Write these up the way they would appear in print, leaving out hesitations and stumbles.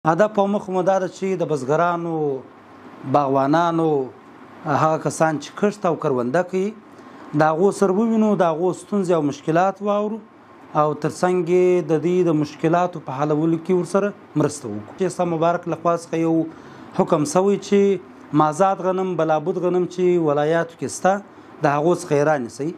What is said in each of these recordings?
هدف په مخ مو دا ده چې د بزګرانو باغوانانو هغه کسان چې کښت او کرونده کوي د هغو سره ووینو، د هغو ستونزې او مشکلات واورو او ترڅنګ یې د دې د مشکلاتو په حلولو کې ورسره مرسته وکړو. چې اسلام مبارک له خوا څخه یو حکم سوی چې مازاد غنم بلابود غنم چې ولایاتو کې شته د هغو څخه یې رانیسئ.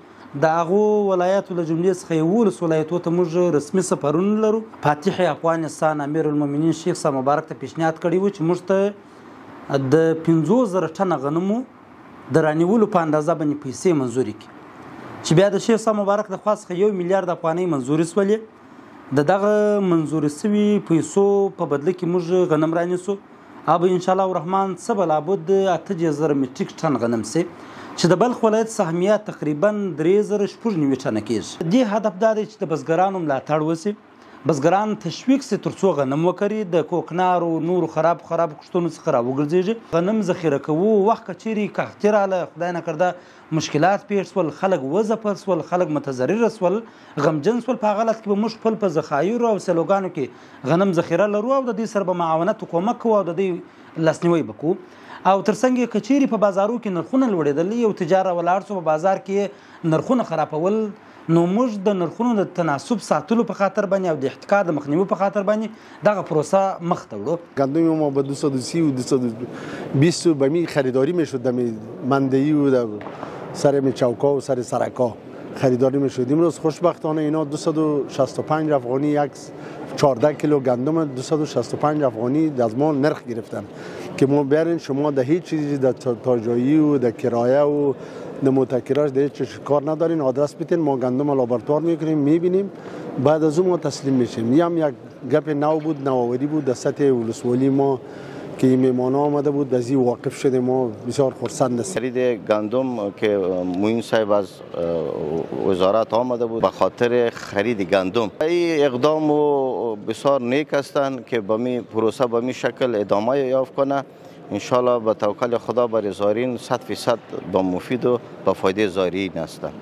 د هغو ولایاتو له جملې څخه 11 ولایتو ته موږ رسمي سفرونه لرو. فاتح افغانستان امیر المؤمنین شیخ صاحب مبارک ته پیشنهاد کړی و چې موږ ته د 50,000 ټنه غنمو د رانیولو په اندازه باندې پیسې منظوري کړي، چې بیا د شیخ صاحب مبارک د خوا څخه 1 میلیارډ افغانۍ منظوري سولې. د دغه منظوري سوي پیسو په بدله کې موږ غنم رانیسو. او انشاءالله الرحمن څه بلابود 8,000 میټریک ټن غنم سي، چې د بلخ ولایت سهمیه تقریبا 3,096 ټنه کېږي. دې هدف دا دی چې د بزګرانو ملاتړ وسي، بزګران تشویق سي تر څو غنم وکري، د کوکنارو نورو خراب کښتونو څخه راوګرځېږي. غنم ذخیره کوو، وخت که چیرې قحطي راغله، خدای نکرده مشکلات پیښ سول، خلک وځپل سول، خلک متضرره سول، غمجن سول، په هغه حالت کې به موږ خپل په ذخایرو او سیلوګانو کې غنم ذخیره لرو او د دې سره به معاونت او کومک کوو او د دې لاسنیوی به کوو. او ترڅنګ یې که چیرې په بازارو کې نرخونه لوړېدل، یو تجار ولاړ سو په بازار کې نرخونه خرابول، نو موږ د نرخونو د تناسب ساتلو په خاطر باندې او د احتکار د مخنیوي په خاطر باندې دغه پروسه مخ ته وړو. گندم ما به 230 و 220 به می خریداری میشد، دم مندهی و سر چوکا و سر سرکا خریداری میشد. امروز خوشبختانه اینا 265 افغانی 14 کیلو گندم 265 افغانی از ما نرخ گرفتن که ما بیارین شما در هیچ چیزی در تاجایی و در کرایه و در متکراش در هیچ کار ندارین، آدرس بیتین، ما گندم لابراتوار میکنیم، میبینیم، بعد از اون ما تسلیم میشیم. یک گپ نو بود، نوآوری بود در سطح ولسوالی ما که میهمان آمده بود، از این واقف شدیم، ما بسیار خرسند هستیم. خرید گندم که معین صاحب از وزارت آمده بود به خاطر خرید گندم، این اقدام بسیار نیک هستند که به می پروسه به می شکل ادامه یافت کنه. انشالله به توکل خدا برای زائرین 100% با مفید و با فایده زائرین هستند.